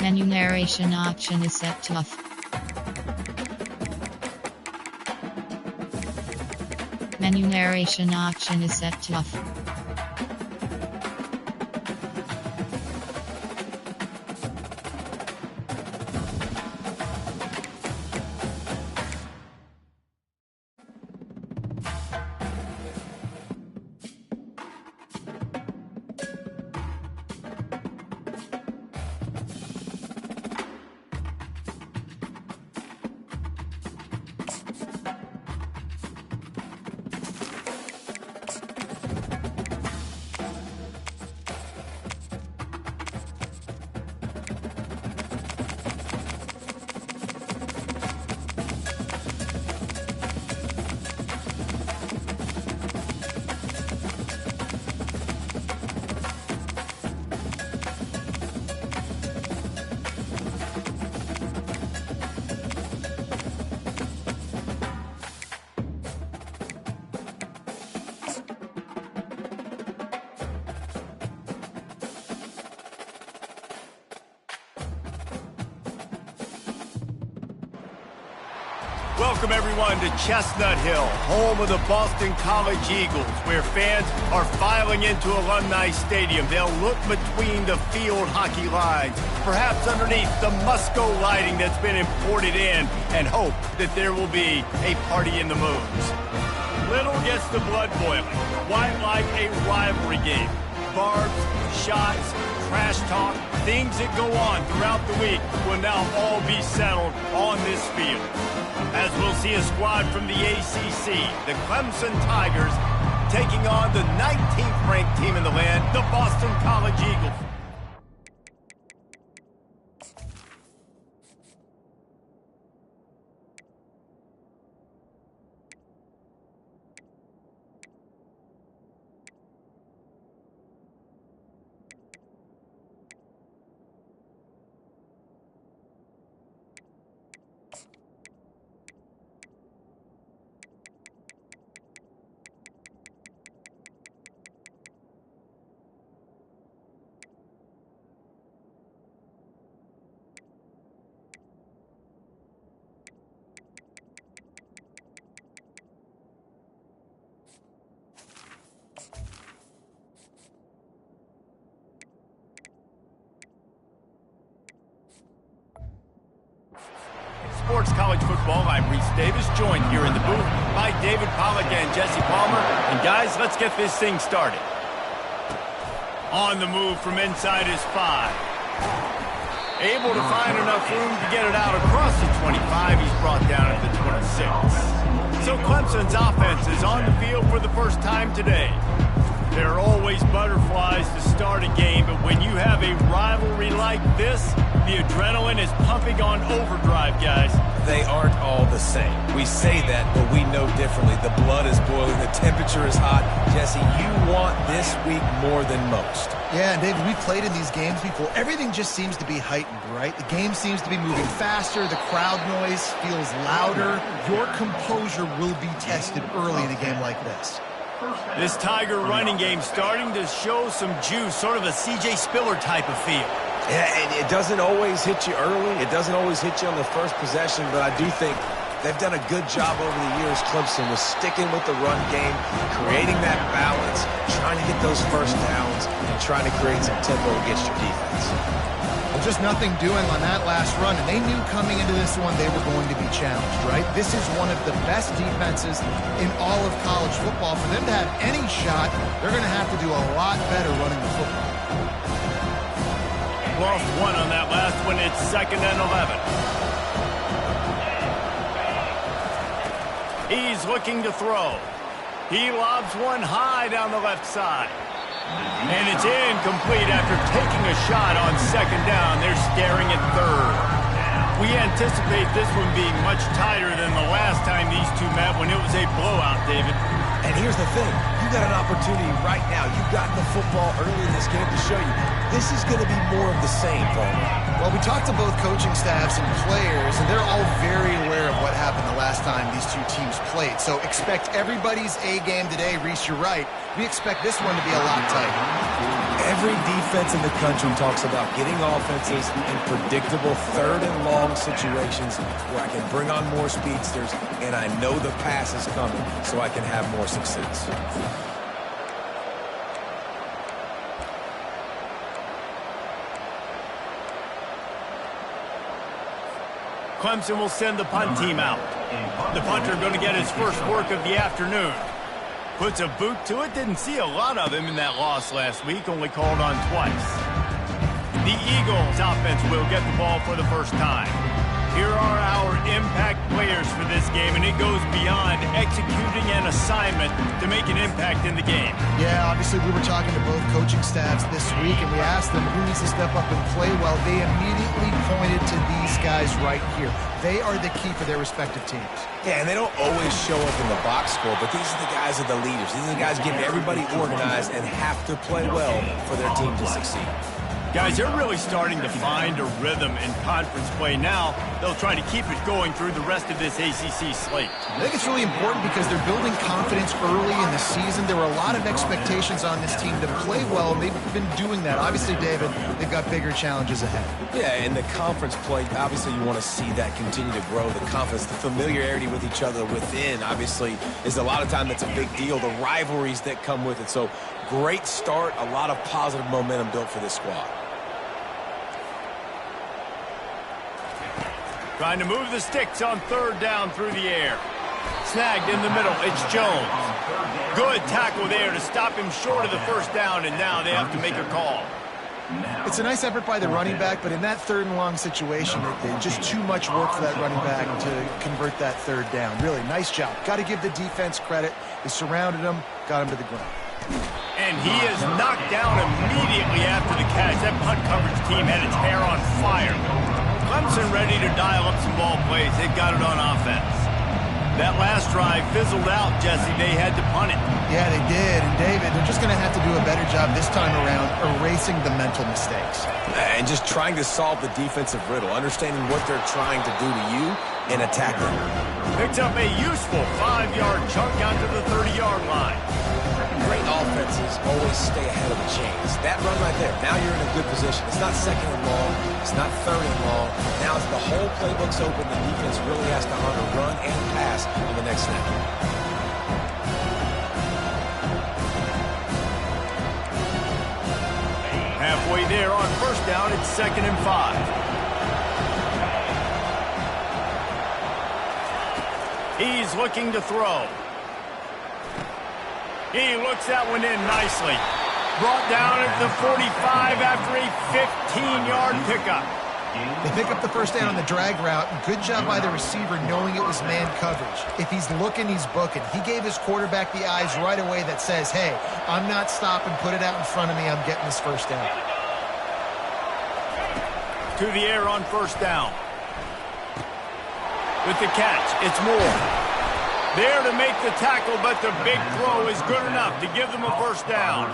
Menu narration option is set to off. Menu narration option is set to off. Welcome, everyone, to Chestnut Hill, home of the Boston College Eagles, where fans are filing into Alumni Stadium. They'll look between the field hockey lines, perhaps underneath the Musco lighting that's been imported in, and hope that there will be a party in the moons. Little gets the blood boiling, quite like a rivalry game. Barbs, shots, trash talk, things that go on throughout the week will now all be settled on this field. As we'll see a squad from the ACC, the Clemson Tigers, taking on the 19th ranked team in the land, the Boston College Eagles. Sports College Football, I'm Reese Davis, joined here in the booth by David Pollack and Jesse Palmer. And guys, let's get this thing started. On the move from inside his 5. Able to find enough room to get it out across the 25. He's brought down at the 26. So Clemson's offense is on the field for the first time today. There are always butterflies to start a game, but when you have a rivalry like this, the adrenaline is pumping on overdrive, guys. They aren't all the same. We say that, but we know differently. The blood is boiling. The temperature is hot. Jesse, you want this week more than most. Yeah, and David, we've played in these games before. Everything just seems to be heightened, right? The game seems to be moving faster. The crowd noise feels louder. Your composure will be tested early in a game like this. This Tiger running game starting to show some juice, sort of a C.J. Spiller type of feel. Yeah, and it doesn't always hit you early. It doesn't always hit you on the first possession, but I do think they've done a good job over the years, Clemson, with sticking with the run game, creating that balance, trying to get those first downs, and trying to create some tempo against your defense. Well, just nothing doing on that last run, and they knew coming into this one they were going to be challenged, right? This is one of the best defenses in all of college football. For them to have any shot, they're going to have to do a lot better running the football. Lost one on that last one. It's 2nd and 11. He's looking to throw. He lobs one high down the left side. And it's incomplete after taking a shot on 2nd down. They're staring at 3rd. We anticipate this one being much tighter than the last time these two met when it was a blowout, David. And here's the thing. You got an opportunity right now. You got the football early in this game to show you. This is going to be more of the same, Palmer. Well, we talked to both coaching staffs and players, and they're all very aware of what happened the last time these two teams played. So expect everybody's A game today. Reese, you're right. We expect this one to be a lot tighter. Every defense in the country talks about getting offenses in predictable third and long situations where I can bring on more speedsters and I know the pass is coming so I can have more success. Clemson will send the punt team out. The punter going to get his first work of the afternoon. Puts a boot to it. Didn't see a lot of him in that loss last week. Only called on twice. The Eagles offense will get the ball for the first time. Here are our impact players for this game, and it goes beyond executing an assignment to make an impact in the game. Yeah, obviously we were talking to both coaching staffs this week, and we asked them who needs to step up and play well. They immediately pointed to these guys right here. They are the key for their respective teams. Yeah, and they don't always show up in the box score, but these are the guys that are the leaders. These are the guys getting everybody organized and have to play well for their team to succeed. Guys, they're really starting to find a rhythm in conference play now. They'll try to keep it going through the rest of this ACC slate. I think it's really important because they're building confidence early in the season. There were a lot of expectations on this team to play well, and they've been doing that. Obviously, David, they've got bigger challenges ahead. Yeah, and the conference play, obviously you want to see that continue to grow. The confidence, the familiarity with each other within, obviously, is a lot of time that's a big deal. The rivalries that come with it. So, great start, a lot of positive momentum built for this squad. Trying to move the sticks on third down through the air. Snagged in the middle. It's Jones. Good tackle there to stop him short of the first down, and now they have to make a call. It's a nice effort by the running back, but in that third and long situation, it's just too much work for that running back to convert that third down. Really, nice job. Got to give the defense credit. They surrounded him, got him to the ground. And he is knocked down immediately after the catch. That punt coverage team had its hair on fire. Clemson ready to dial up some ball plays. They got it on offense. That last drive fizzled out, Jesse. They had to punt it. Yeah, they did. And, David, they're just going to have to do a better job this time around erasing the mental mistakes. And just trying to solve the defensive riddle, understanding what they're trying to do to you and attacking. Picks up a useful 5-yard chunk out to the 30-yard line. Great offenses always stay ahead of the chains. That run right there, now you're in a good position. It's not second and long. It's not third and long. Now as the whole playbook's open, the defense really has to honor run and pass on the next snap. Halfway there on first down, it's 2nd and 5. He's looking to throw. He looks that one in nicely. Brought down at the 45 after a 15-yard pickup. They pick up the first down on the drag route. Good job by the receiver knowing it was man coverage. If he's looking, he's booking. He gave his quarterback the eyes right away that says, hey, I'm not stopping. Put it out in front of me. I'm getting this first down. To the air on first down. With the catch, it's Moore. There to make the tackle, but the big throw is good enough to give them a first down.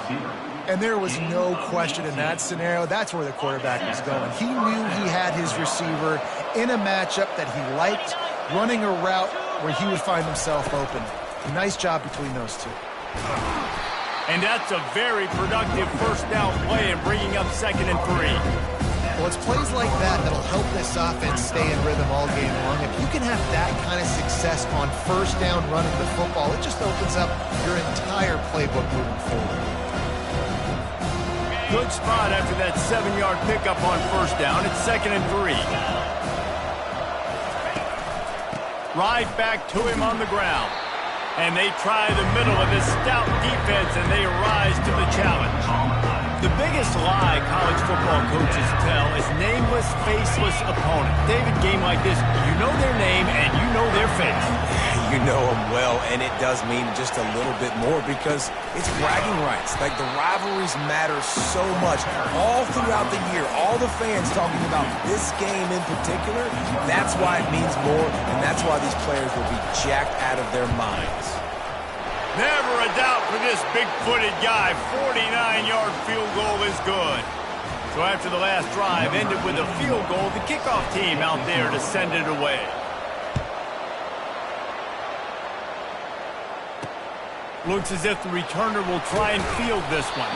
And there was no question in that scenario. That's where the quarterback was going. He knew he had his receiver in a matchup that he liked, running a route where he would find himself open. Nice job between those two. And that's a very productive first down play and bringing up 2nd and 3. Well, it's plays like that that'll help this offense stay in rhythm all game long. If you can have that kind of success on first down running the football, it just opens up your entire playbook moving forward. Good spot after that 7-yard pickup on first down. It's 2nd and 3. Right back to him on the ground. And they try the middle of this stout defense, and they rise to the challenge. The biggest lie college football coaches tell is nameless, faceless opponent. David, game like this, you know their name and you know their face. You know them well, and it does mean just a little bit more because it's bragging rights. Like, the rivalries matter so much all throughout the year. All the fans talking about this game in particular, that's why it means more, and that's why these players will be jacked out of their minds. Never a doubt for this big-footed guy. 49-yard field goal is good. So after the last drive ended with a field goal, the kickoff team out there to send it away. Looks as if the returner will try and field this one.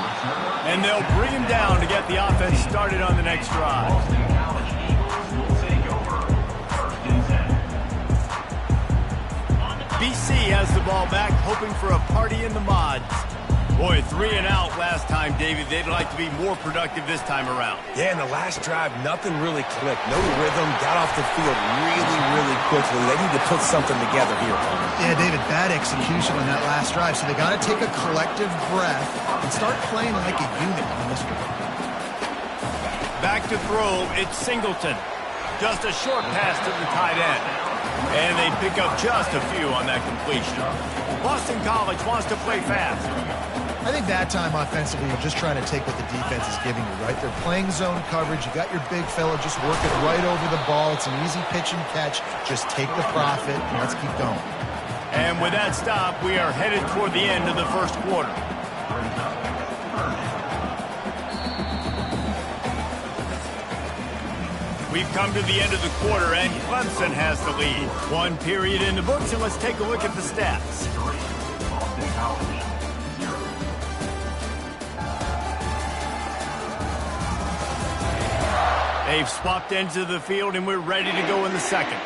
And they'll bring him down to get the offense started on the next drive. BC has the ball back, hoping for a party in the mods. Boy, 3 and out last time, David. They'd like to be more productive this time around. Yeah, in the last drive, nothing really clicked. No rhythm, got off the field really quickly. They need to put something together here. Yeah, David, bad execution on that last drive. So they got to take a collective breath and start playing like a unit on this one. Back to throw, it's Singleton. Just a short pass to the tight end. And they pick up just a few on that completion. Boston College wants to play fast. I think that time offensively, you're just trying to take what the defense is giving you, right? They're playing zone coverage. You got your big fella just working right over the ball. It's an easy pitch and catch. Just take the profit and let's keep going. And with that stop, we are headed toward the end of the first quarter. We've come to the end of the quarter, and Clemson has the lead. 1 period in the books, and let's take a look at the stats. They've swapped ends of the field, and we're ready to go in the second.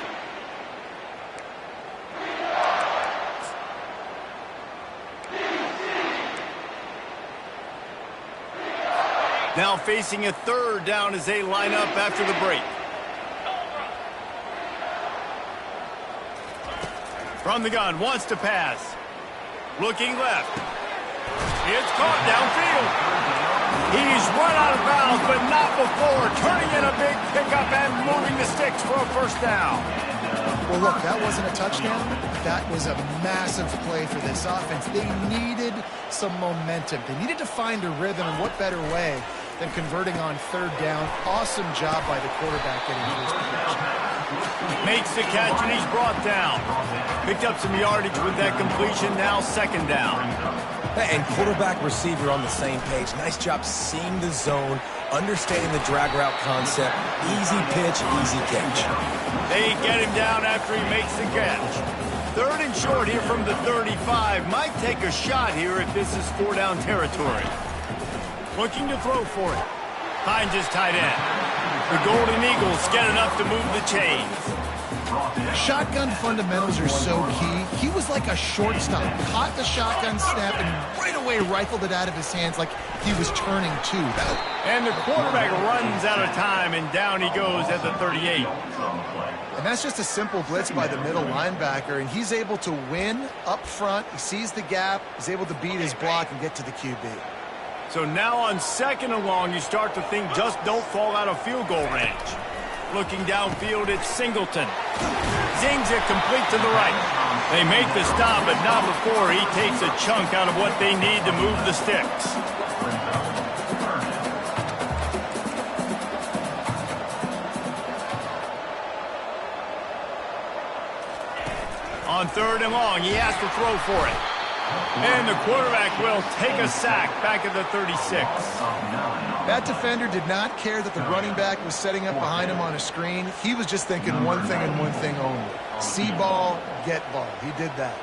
Now facing a third down as they line up after the break. From the gun, wants to pass. Looking left. It's caught downfield. He's run out of bounds, but not before. Turning in a big pickup and moving the sticks for a first down. Well, look, that wasn't a touchdown. That was a massive play for this offense. They needed some momentum. They needed to find a rhythm, and what better way than converting on third down. Awesome job by the quarterback getting to his position. Makes the catch, and he's brought down. Picked up some yardage with that completion, now second down. And quarterback receiver on the same page. Nice job seeing the zone, understanding the drag route concept. Easy pitch, easy catch. They get him down after he makes the catch. Third and short here from the 35. Might take a shot here if this is 4-down territory. Looking to throw for it. Finds his tight end. The Golden Eagles get enough to move the chains. Shotgun fundamentals are so key. He was like a shortstop. Caught the shotgun snap and right away rifled it out of his hands like he was turning two. And the quarterback runs out of time, and down he goes at the 38. And that's just a simple blitz by the middle linebacker, and he's able to win up front. He sees the gap. He's able to beat his block and get to the QB. So now on second and long, you start to think just don't fall out of field goal range. Looking downfield, it's Singleton. Zings it complete to the right. They make the stop, but not before he takes a chunk out of what they need to move the sticks. On third and long, he has to throw for it. And the quarterback will take a sack back at the 36. That defender did not care that the running back was setting up behind him on a screen. He was just thinking one thing and one thing only. See ball, get ball. He did that.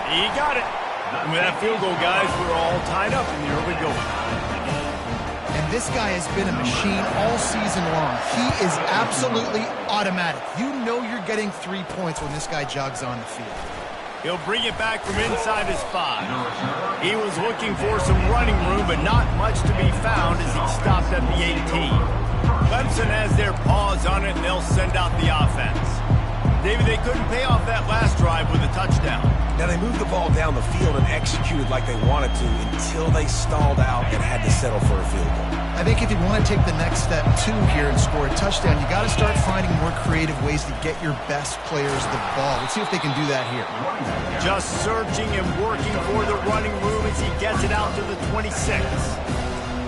He got it. And with that field goal, guys, we're all tied up in the early going. And this guy has been a machine all season long. He is absolutely automatic. You know you're getting 3 points when this guy jogs on the field. He'll bring it back from inside his 5. He was looking for some running room, but not much to be found as he stopped at the 18. Clemson has their paws on it, and they'll send out the offense. David, they couldn't pay off that last drive with a touchdown. Now, they moved the ball down the field and executed like they wanted to until they stalled out and had to settle for a field goal. I think if you want to take the next step, too, here and score a touchdown, you got to start finding more creative ways to get your best players the ball. Let's see if they can do that here. Just searching and working for the running room as he gets it out to the 26.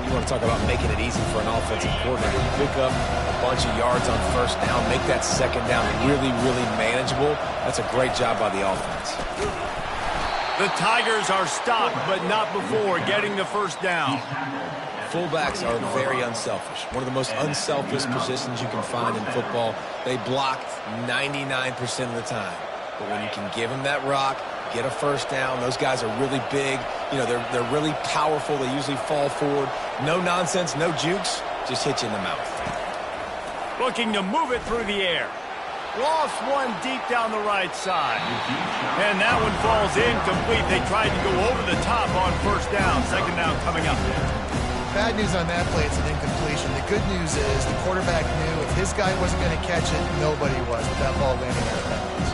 You want to talk about making it easy for an offensive coordinator. Pick up a bunch of yards on first down, make that second down really manageable. That's a great job by the offense. The Tigers are stopped, but not before getting the first down. Fullbacks are very unselfish. One of the most unselfish positions you can find in football. They block 99% of the time. But when you can give them that rock, get a first down, those guys are really big. You know, they're really powerful. They usually fall forward. No nonsense, no jukes, just hit you in the mouth. Looking to move it through the air. Lost one deep down the right side. And that one falls incomplete. They tried to go over the top on first down. Second down coming up. Bad news on that play, it's an incompletion. The good news is the quarterback knew if his guy wasn't going to catch it, nobody was with that ball landing out of bounds.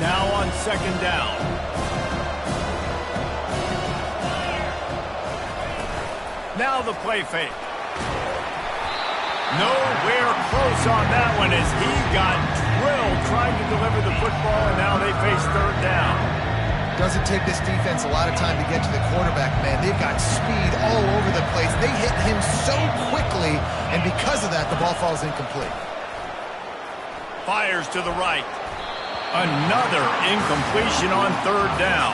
Now on second down. Now the play fake. Nowhere close on that one as he got drilled trying to deliver the football, and now they face third down. Doesn't take this defense a lot of time to get to the quarterback, man. They've got speed all over the place. They hit him so quickly, and because of that, the ball falls incomplete. Fires to the right. Another incompletion on third down.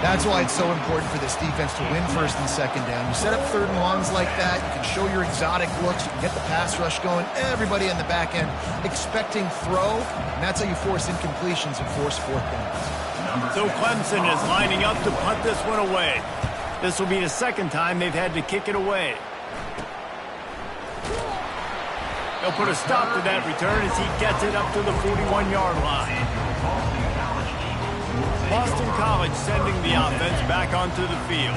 That's why it's so important for this defense to win first and second down. You set up third and longs like that, you can show your exotic looks, you can get the pass rush going, everybody in the back end expecting throw, and that's how you force incompletions and force fourth downs. So Clemson is lining up to punt this one away. This will be the second time they've had to kick it away. They'll put a stop to that return as he gets it up to the 41-yard line. Boston College sending the offense back onto the field.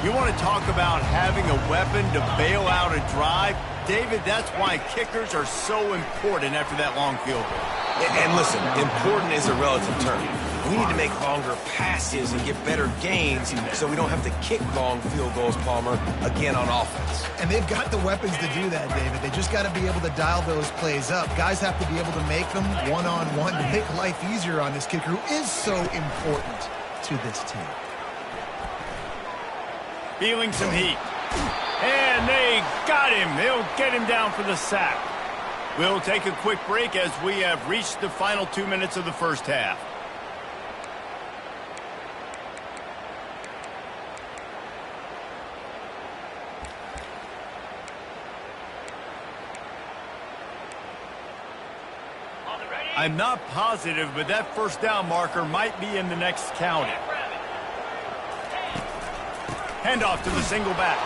You want to talk about having a weapon to bail out a drive? David, that's why kickers are so important after that long field goal. And listen, important is a relative term. We need to make longer passes and get better gains so we don't have to kick long field goals, Palmer, again on offense. And they've got the weapons to do that, David. They just got to be able to dial those plays up. Guys have to be able to make them one-on-one to make life easier on this kicker who is so important to this team. Feeling some heat. And they got him. They'll get him down for the sack. We'll take a quick break as we have reached the final 2 minutes of the first half. I'm not positive, but that first down marker might be in the next counting. Handoff to the single back.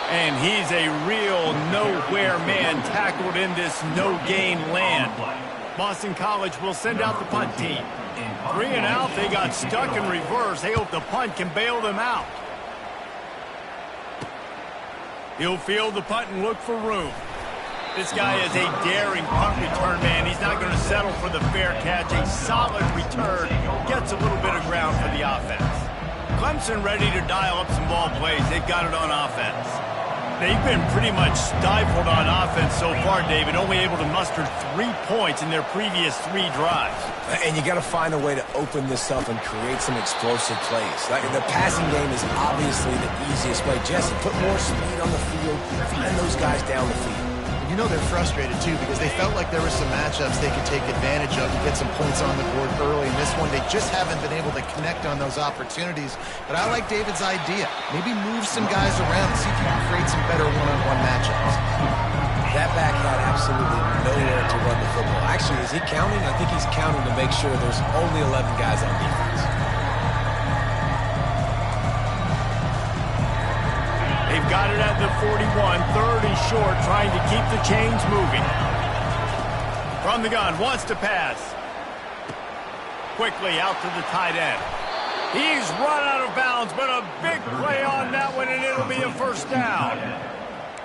And he's a real nowhere man tackled in this no-gain land. Boston College will send out the punt team. 3 and out, they got stuck in reverse. They hope the punt can bail them out. He'll field the punt and look for room. This guy is a daring punt return man. He's not going to settle for the fair catch. A solid return gets a little bit of ground for the offense. Clemson ready to dial up some ball plays. They've got it on offense. They've been pretty much stifled on offense so far, David, only able to muster 3 points in their previous 3 drives. And you got to find a way to open this up and create some explosive plays. Like the passing game is obviously the easiest way. Jesse, put more speed on the field, find those guys down the field. You know they're frustrated, too, because they felt like there were some matchups they could take advantage of to get some points on the board early. In this one, they just haven't been able to connect on those opportunities. But I like David's idea. Maybe move some guys around and see if you can create some better one-on-one matchups. That back had absolutely nowhere to run the football. Actually, is he counting? I think he's counting to make sure there's only 11 guys on defense. They've got it at the 41, 3rd and short, trying to keep the chains moving. From the gun, wants to pass. Quickly out to the tight end. He's run out of bounds, but a big play on that one, and it'll be a first down.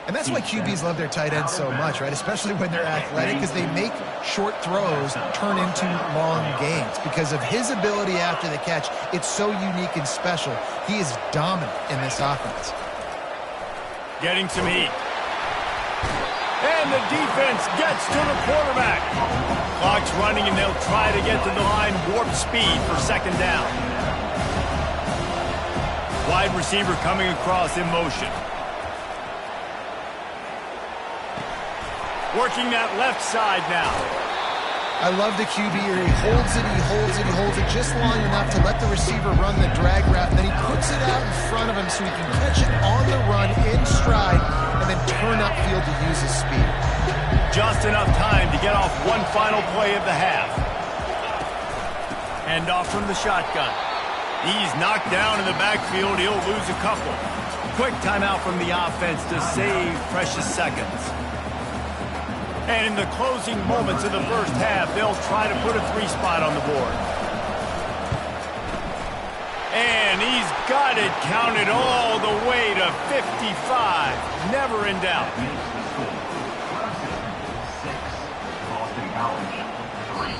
And that's why QBs love their tight ends so much, right? Especially when they're athletic, because they make short throws turn into long gains. Because of his ability after the catch, it's so unique and special. He is dominant in this offense. Getting some heat. And the defense gets to the quarterback. Clock's running, and they'll try to get to the line warp speed for second down. Wide receiver coming across in motion. Working that left side now. I love the QB here. He holds it, he holds it, he holds it just long enough to let the receiver run the drag route, and then he puts it out in front of him so he can catch it on the run in stride and then turn upfield to use his speed. Just enough time to get off one final play of the half. Hand off from the shotgun. He's knocked down in the backfield. He'll lose a couple. Quick timeout from the offense to save precious seconds. And in the closing moments of the first half, they'll try to put a 3-spot on the board. And he's got it counted all the way to 55. Never in doubt.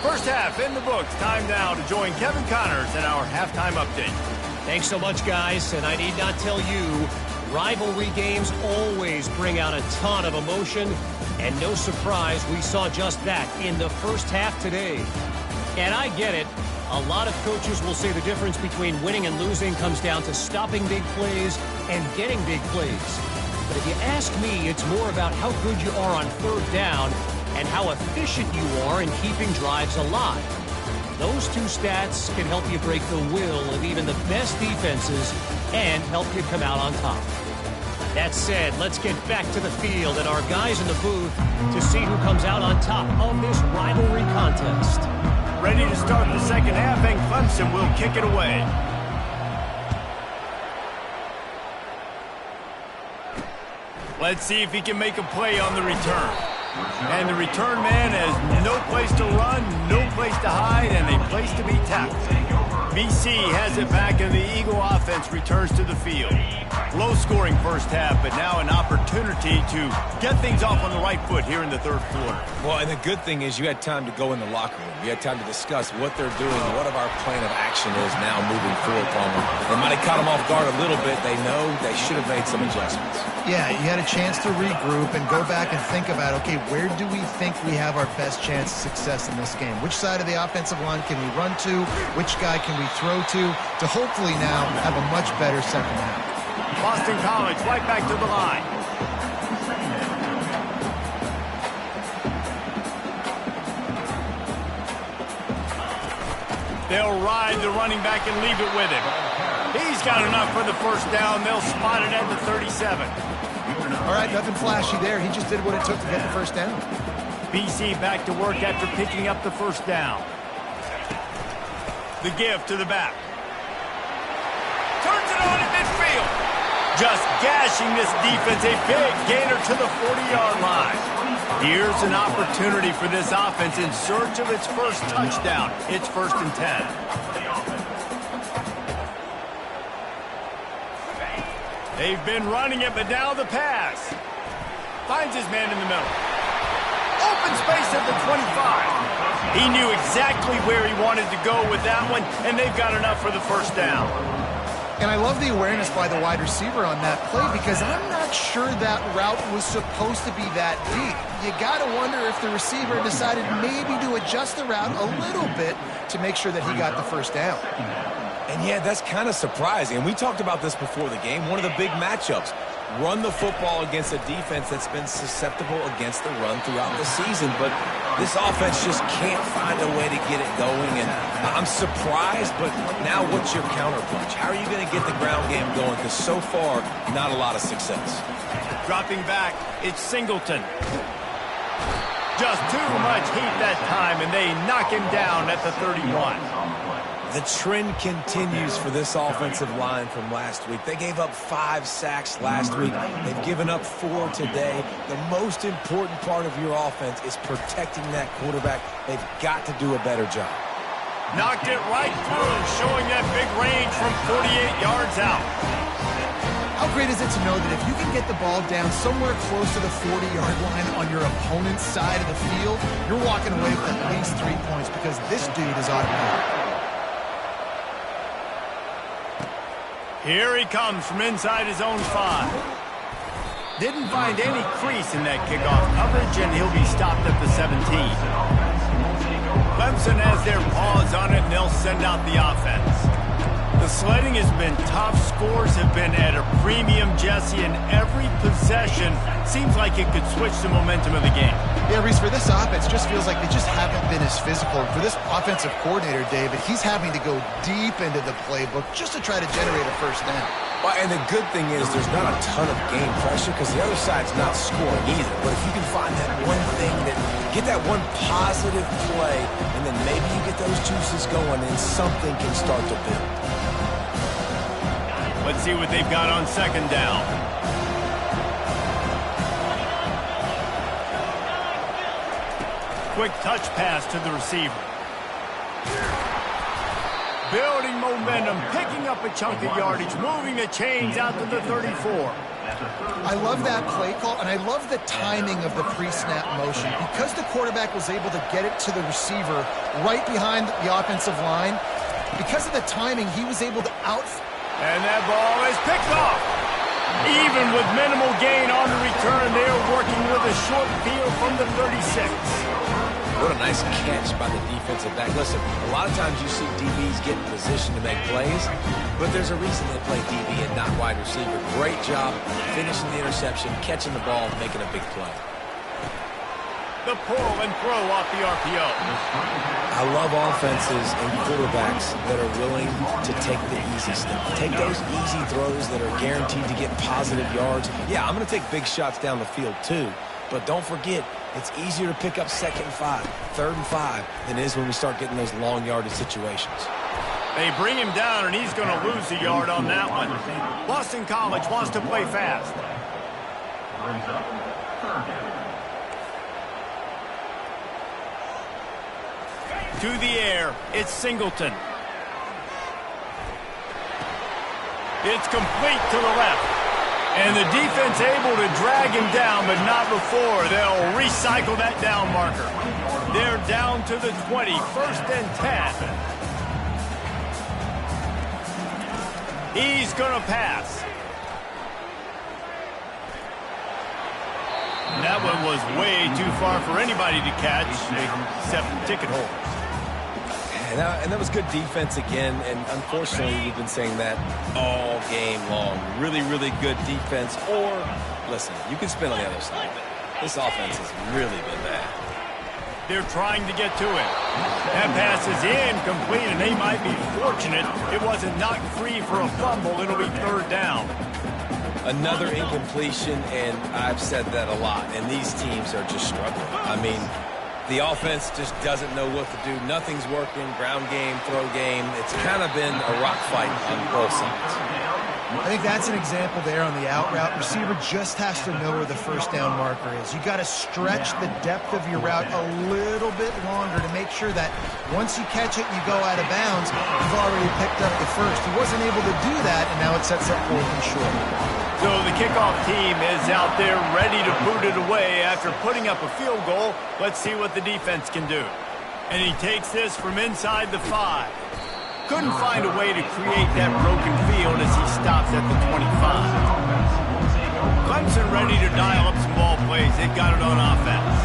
First half in the books. Time now to join Kevin Connors in our halftime update. Thanks so much, guys. And I need not tell you, rivalry games always bring out a ton of emotion. And no surprise, we saw just that in the first half today. And I get it. A lot of coaches will say the difference between winning and losing comes down to stopping big plays and getting big plays. But if you ask me, it's more about how good you are on third down and how efficient you are in keeping drives alive. Those two stats can help you break the will of even the best defenses and help you come out on top. That said, let's get back to the field and our guys in the booth to see who comes out on top of this rivalry contest. Ready to start the second half, and Clemson will kick it away. Let's see if he can make a play on the return. And the return man has no place to run, no place to hide, and a place to be tackled. BC has it back, and the Eagle offense returns to the field. Low-scoring first half, but now an opportunity to get things off on the right foot here in the third quarter. Well, and the good thing is you had time to go in the locker room. You had time to discuss what they're doing, what our plan of action is now moving forward from them. They might have caught them off guard a little bit. They know they should have made some adjustments. Yeah, you had a chance to regroup and go back and think about, okay, where do we think we have our best chance of success in this game? Which side of the offensive line can we run to? Which guy can we throw to hopefully now have a much better second half? Boston College right back to the line. They'll ride the running back and leave it with him. He's got enough for the first down. They'll spot it at the 37. All right, nothing flashy there. He just did what it took to get the first down. BC back to work after picking up the first down. The give to the back. Turns it on at midfield. Just gashing this defense. A big gainer to the 40-yard line. Here's an opportunity for this offense in search of its first touchdown. It's 1st and 10. They've been running it, but now the pass. Finds his man in the middle. Open space at the 25. He knew exactly where he wanted to go with that one, and they've got enough for the first down. And I love the awareness by the wide receiver on that play because I'm not sure that route was supposed to be that deep. You got to wonder if the receiver decided maybe to adjust the route a little bit to make sure that he got the first down. And yeah, that's kind of surprising. And we talked about this before the game. One of the big matchups. Run the football against a defense that's been susceptible against the run throughout the season. But this offense just can't find a way to get it going. And I'm surprised, but now what's your counterpunch? How are you going to get the ground game going? Because so far, not a lot of success. Dropping back, it's Singleton. Just too much heat that time, and they knock him down at the 31. The trend continues for this offensive line from last week. They gave up 5 sacks last week. They've given up 4 today. The most important part of your offense is protecting that quarterback. They've got to do a better job. Knocked it right through, showing that big range from 48 yards out. How great is it to know that if you can get the ball down somewhere close to the 40-yard line on your opponent's side of the field, you're walking away with at least 3 points because this dude is automatic. Here he comes from inside his own 5. Didn't find any crease in that kickoff coverage, and he'll be stopped at the 17. Clemson has their paws on it, and they'll send out the offense. The sledding has been tough. Scores have been at a premium, Jesse, and every possession seems like it could switch the momentum of the game. Yeah, Reese, for this offense, just feels like they just haven't been as physical. For this offensive coordinator, David, he's having to go deep into the playbook just to try to generate a first down. Well, and the good thing is there's not a ton of game pressure because the other side's not scoring either. But if you can find that one thing, get that one positive play, and then maybe you get those juices going and something can start to build. Let's see what they've got on second down. Quick touch pass to the receiver. Building momentum, picking up a chunk of yardage, moving the chains out to the 34. I love that play call, and I love the timing of the pre-snap motion. Because the quarterback was able to get it to the receiver right behind the offensive line, because of the timing, he was able to And that ball is picked off. Even with minimal gain on the return, they're working with a short field from the 36. What a nice catch by the defensive back. Listen, a lot of times you see DBs get in position to make plays, but there's a reason they play DB and not wide receiver. Great job finishing the interception, catching the ball, making a big play. The pull and throw off the RPO. I love offenses and quarterbacks that are willing to take the easy stuff. Take those easy throws that are guaranteed to get positive yards. Yeah, I'm going to take big shots down the field too, but don't forget, it's easier to pick up 2nd and 5, 3rd and 5 than it is when we start getting those long yardage situations. They bring him down, and he's going to lose a yard on that one. Boston College wants to play fast. To the air, it's Singleton. It's complete to the left. And the defense able to drag him down, but not before. They'll recycle that down marker. They're down to the 20, 1st and 10. He's going to pass. That one was way too far for anybody to catch, except ticket holders. And that was good defense again, and unfortunately, we've been saying that all game long. Really, really good defense. Or, listen, you can spin on the other side. This offense has really been bad. They're trying to get to it. That pass is incomplete, and they might be fortunate it wasn't knocked free for a fumble. It'll be 3rd down. Another incompletion, and I've said that a lot, and these teams are just struggling. I mean, the offense just doesn't know what to do. Nothing's working. Ground game, throw game. It's kind of been a rock fight on both sides. I think that's an example there on the out route. Receiver just has to know where the 1st down marker is. You got to stretch the depth of your route a little bit longer to make sure that once you catch it and you go out of bounds, you've already picked up the 1st. He wasn't able to do that, and now it sets up 4th and short. So the kickoff team is out there ready to boot it away after putting up a field goal. Let's see what the defense can do. And he takes this from inside the 5. Couldn't find a way to create that broken field as he stops at the 25. Clemson ready to dial up some ball plays. They've got it on offense.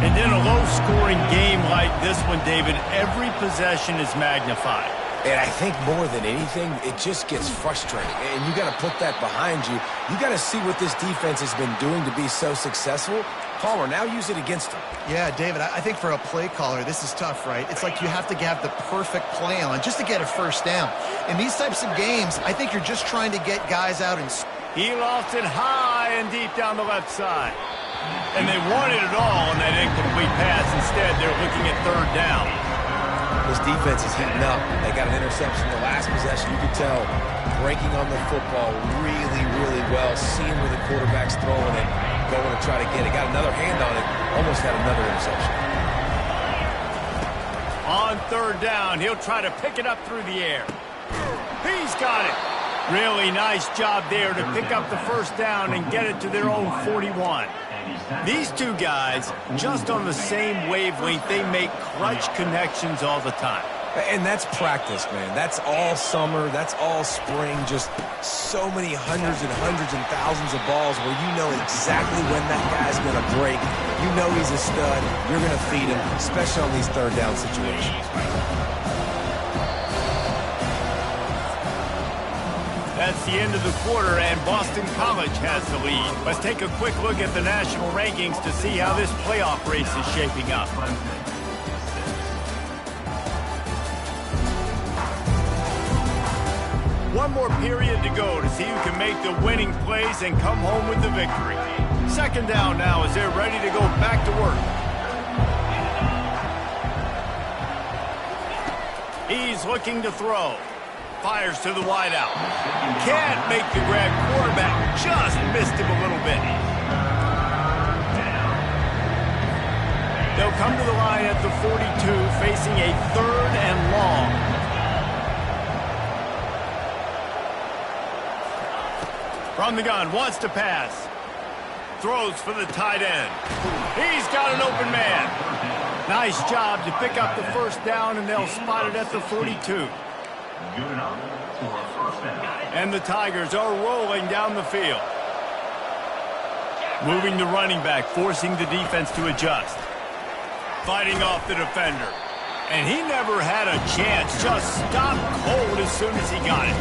And in a low-scoring game like this one, David, every possession is magnified. And I think more than anything, it just gets frustrating. And you got to put that behind you. You got to see what this defense has been doing to be so successful. Palmer, now use it against them. Yeah, David, I think for a play caller, this is tough, right? It's like you have to have the perfect play on just to get a 1st down. In these types of games, I think you're just trying to get guys out and... He lost it high and deep down the left side. And they wanted it all on that incomplete pass. Instead, they're looking at 3rd down. This defense is heating up. They got an interception the last possession. You could tell breaking on the football really, really well. Seeing where the quarterback's throwing it, going to try to get it. Got another hand on it. Almost had another interception. On 3rd down, he'll try to pick it up through the air. He's got it. Really nice job there to pick up the 1st down and get it to their own 41. These two guys, just on the same wavelength, they make clutch connections all the time. And that's practice, man. That's all summer. That's all spring. Just so many hundreds and thousands of balls where you know exactly when that guy's going to break. You know he's a stud. You're going to feed him, especially on these 3rd down situations. That's the end of the quarter, and Boston College has the lead. Let's take a quick look at the national rankings to see how this playoff race is shaping up. one more period to go to see who can make the winning plays and come home with the victory. Second down now as they're ready to go back to work. He's looking to throw. Fires to the wideout. Can't make the grab. Quarterback just missed him a little bit. They'll come to the line at the 42, facing a 3rd and long. From the gun, wants to pass. Throws for the tight end. He's got an open man. Nice job to pick up the first down, and they'll spot it at the 42. And the Tigers are rolling down the field. Moving the running back, forcing the defense to adjust. Fighting off the defender. And he never had a chance. Just stopped cold as soon as he got it.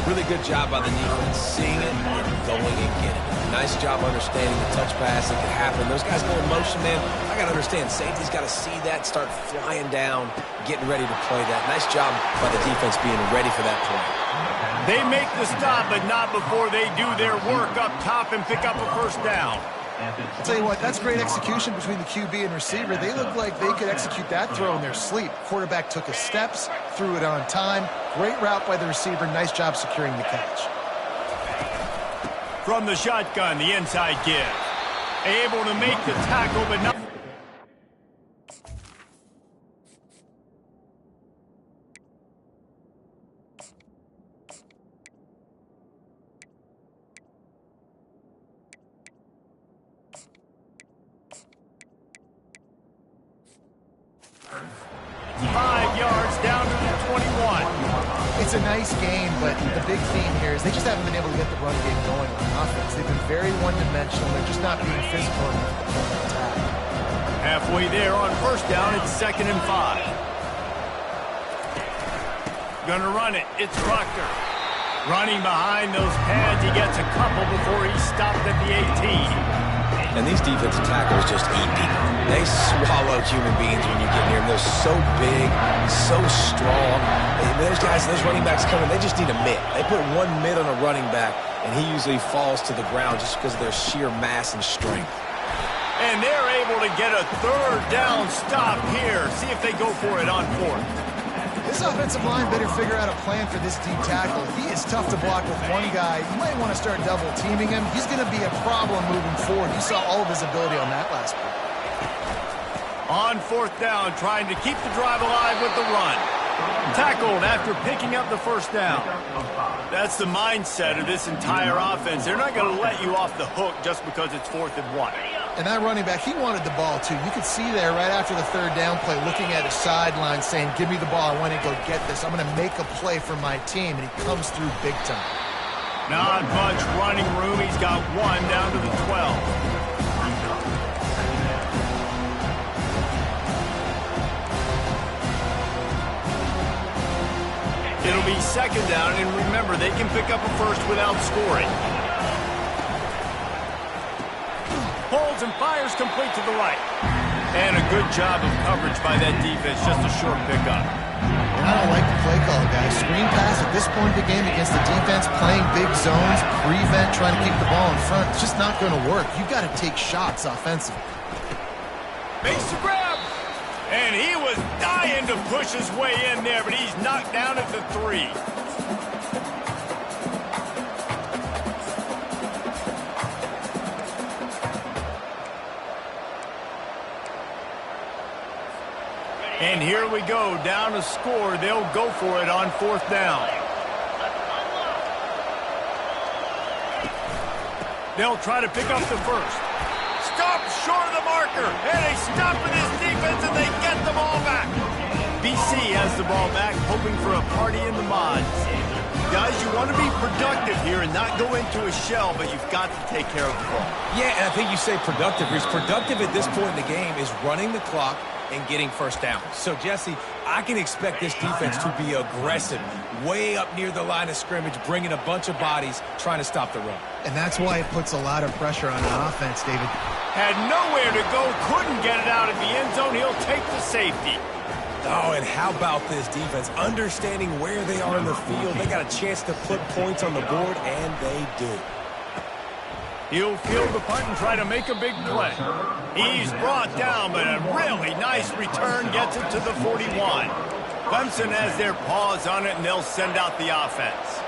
Really good job by the defense, seeing it and going and getting it. Nice job understanding the touch pass that could happen. Those guys go in motion, man. I got to understand, safety's got to see that, start flying down, getting ready to play that. Nice job by the defense being ready for that play. They make the stop, but not before they do their work up top and pick up a first down. I'll tell you what, that's great execution between the QB and receiver. They look like they could execute that throw in their sleep. Quarterback took his steps, threw it on time. Great route by the receiver. Nice job securing the catch. From the shotgun, the inside give. Able to make the tackle, but not... It's a nice game, but the big theme here is they just haven't been able to get the run game going on offense. They've been very one-dimensional. They're just not being physical enough to attack. Halfway there on first down, it's 2nd and 5. Gonna run it. It's Proctor. Running behind those pads, he gets a couple before he's stopped at the 18. And these defensive tackles just eat people. They swallow human beings when you get near them. They're so big, so strong. Those guys, those running backs coming, they just need a mitt. They put one mitt on a running back, and he usually falls to the ground just because of their sheer mass and strength. And they're able to get a 3rd down stop here. See if they go for it on 4th. This offensive line better figure out a plan for this deep tackle. He is tough to block with one guy. You might want to start double teaming him. He's going to be a problem moving forward. You saw all of his ability on that last play. On 4th down, trying to keep the drive alive with the run. Tackled after picking up the first down. That's the mindset of this entire offense. They're not going to let you off the hook just because it's 4th and 1. And that running back, he wanted the ball too. You could see there right after the 3rd down play, looking at his sideline saying, give me the ball, I want to go get this. I'm going to make a play for my team, and he comes through big time. Not much running room. He's got 1 down to the 12. It'll be 2nd down, and remember, they can pick up a first without scoring. Holds and fires complete to the right. And a good job of coverage by that defense, just a short pickup. I don't like the play call, guys. Screen pass at this point of the game against the defense, playing big zones, prevent, trying to keep the ball in front. It's just not going to work. You've got to take shots offensively. Makes the grab. And he was dying to push his way in there, but he's knocked down at the 3. And here we go, down to score. They'll go for it on 4th down. They'll try to pick up the first. Stop short of the marker, and they stop with this defense, and they get the ball back. BC has the ball back, hoping for a party in the mods. Guys, you want to be productive here and not go into a shell, but you've got to take care of the ball. Yeah, and I think you say productive. He's productive at this point in the game is running the clock and getting first down. So, Jesse, I can expect this defense to be aggressive, way up near the line of scrimmage, bringing a bunch of bodies, trying to stop the run. And that's why it puts a lot of pressure on the offense, David. Had nowhere to go, couldn't get it out of the end zone. He'll take the safety. Oh, and how about this defense? Understanding where they are in the field. They got a chance to put points on the board, and they do. He'll field the punt and try to make a big play. He's brought down, but a really nice return gets it to the 41. Clemson has their paws on it, and they'll send out the offense.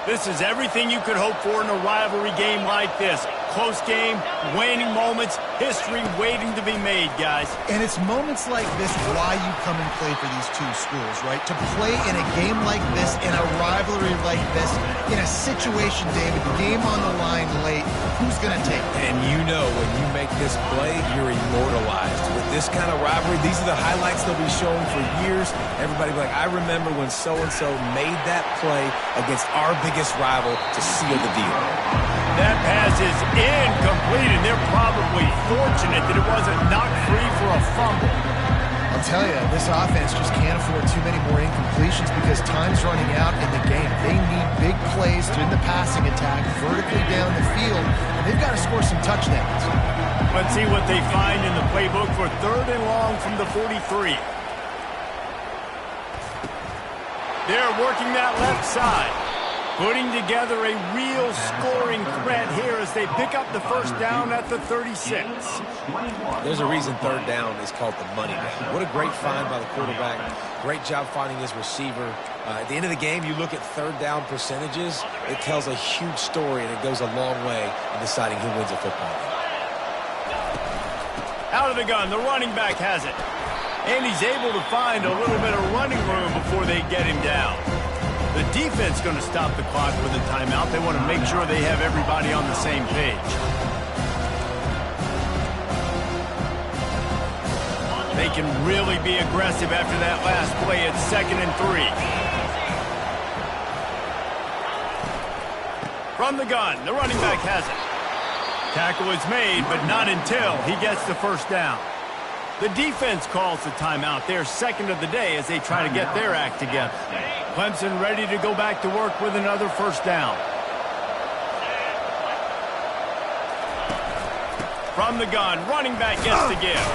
This is everything you could hope for in a rivalry game like this. Close game, waning moments, history waiting to be made, guys. And it's moments like this why you come and play for these two schools, right? To play in a game like this, in a rivalry like this, in a situation, David, game on the line late, who's going to take it? And you know when you make this play, you're immortalized. With this kind of rivalry, these are the highlights they'll be showing for years. Everybody will be like, I remember when so-and-so made that play against our biggest rival to seal the deal. That pass is incomplete, and they're probably fortunate that it wasn't knocked free for a fumble. I'll tell you, this offense just can't afford too many more incompletions because time's running out in the game. They need big plays in the passing attack, vertically down the field, and they've got to score some touchdowns. Let's see what they find in the playbook for 3rd and long from the 43. They're working that left side. Putting together a real scoring threat here as they pick up the first down at the 36. There's a reason 3rd down is called the money down. What a great find by the quarterback. Great job finding his receiver. At the end of the game, you look at 3rd down percentages. It tells a huge story, and it goes a long way in deciding who wins a football game. Out of the gun, the running back has it. And he's able to find a little bit of running room before they get him down. The defense going to stop the clock with a timeout. They want to make sure they have everybody on the same page. They can really be aggressive after that last play at 2nd and 3. From the gun, the running back has it. Tackle is made, but not until he gets the first down. The defense calls the timeout. Their 2nd of the day as they try to get their act together. Clemson ready to go back to work with another first down. From the gun, running back gets the give.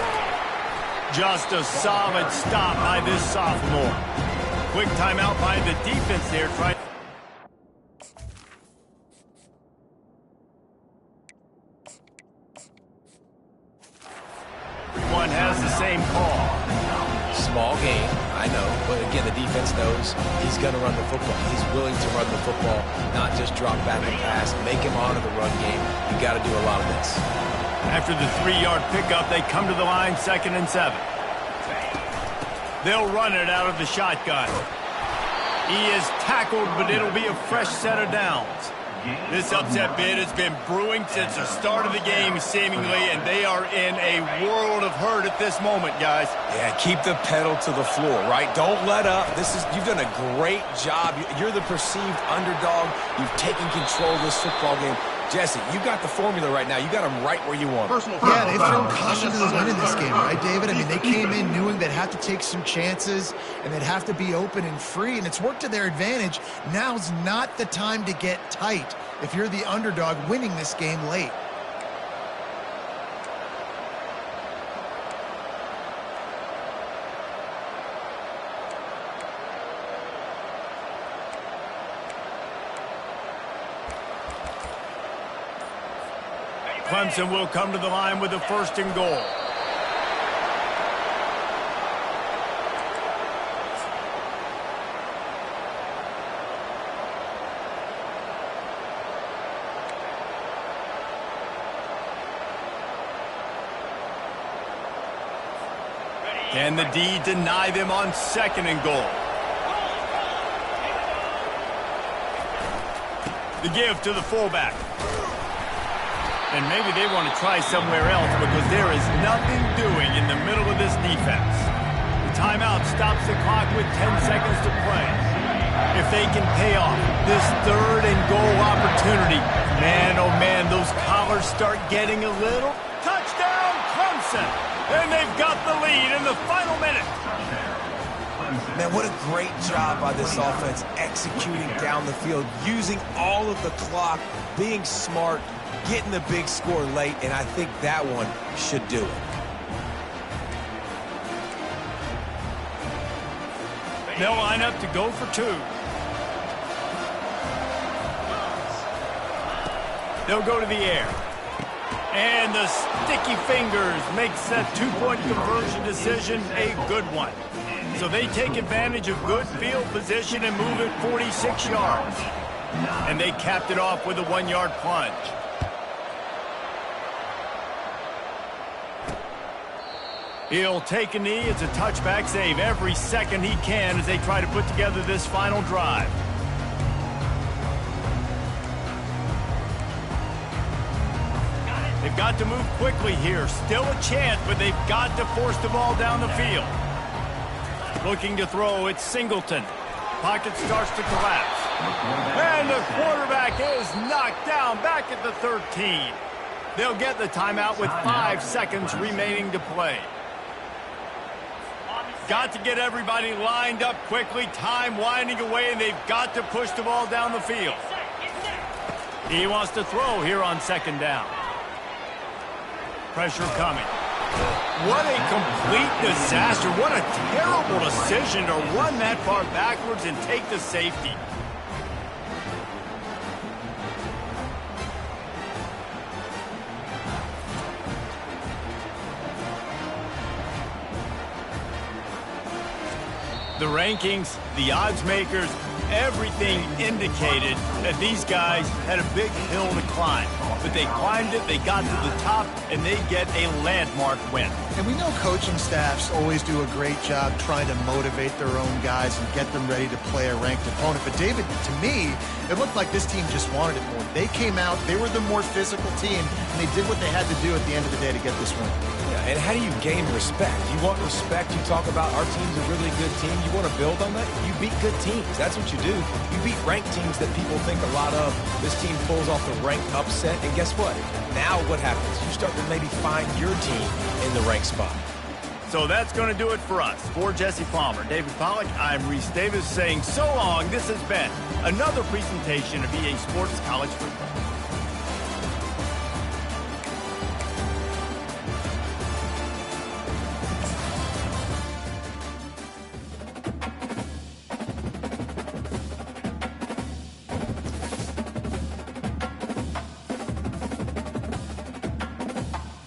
Just a solid stop by this sophomore. Quick timeout by the defense there. Everyone has the same call. Small game, I know, but again, the defense knows he's going to run the football. He's willing to run the football, not just drop back and pass, make him honor the run game. You got to do a lot of this. After the 3-yard pickup, they come to the line, 2nd and 7. They'll run it out of the shotgun. He is tackled, but it'll be a fresh set of downs. This upset bid has been brewing since the start of the game, seemingly, and they are in a world of hurt at this moment, guys. Yeah, keep the pedal to the floor, right? Don't let up. You've done a great job. You're the perceived underdog. You've taken control of this football game. Jesse, you got the formula right now. You got them right where you want them. Yeah, they've thrown caution to the wind in this game, right, David? I mean, they came in knowing they'd have to take some chances and they'd have to be open and free, and it's worked to their advantage. Now's not the time to get tight if you're the underdog winning this game late. Clemson will come to the line with a 1st and goal. Can the D deny them on 2nd and goal? The give to the fullback. And maybe they want to try somewhere else because there is nothing doing in the middle of this defense. The timeout stops the clock with 10 seconds to play. If they can pay off this 3rd and goal opportunity, man, oh man, those collars start getting a little. Touchdown, Clemson! And they've got the lead in the final minute. Man, what a great job by this offense executing down the field, using all of the clock, being smart, getting the big score late, and I think that one should do it. They'll line up to go for 2. They'll go to the air. And the sticky fingers makes that 2-point conversion decision a good one. So they take advantage of good field position and move it 46 yards. And they capped it off with a 1-yard plunge. He'll take a knee. It's a touchback save every second he can as they try to put together this final drive. They've got to move quickly here. Still a chance, but they've got to force the ball down the field. Looking to throw, it's Singleton. Pocket starts to collapse. And the quarterback is knocked down back at the 13. They'll get the timeout with 5 seconds remaining to play. Got to get everybody lined up quickly. Time winding away, and they've got to push the ball down the field. He wants to throw here on 2nd down. Pressure coming. What a complete disaster. What a terrible decision to run that far backwards and take the safety. The rankings, the odds makers, everything indicated that these guys had a big hill to climb. But they climbed it, they got to the top, and they get a landmark win. And we know coaching staffs always do a great job trying to motivate their own guys and get them ready to play a ranked opponent. But David, to me, it looked like this team just wanted it more. They came out, they were the more physical team, and they did what they had to do at the end of the day to get this win. Yeah, and how do you gain respect? You want respect, you talk about our team's a really good team. You want to build on that? You beat good teams. That's what you do. You beat ranked teams that people think a lot of. This team pulls off the ranked upset, and guess what? Now what happens? You start to maybe find your team in the ranked spot. So that's going to do it for us. For Jesse Palmer, David Pollack, I'm Reese Davis saying so long. This has been another presentation of EA Sports College Football.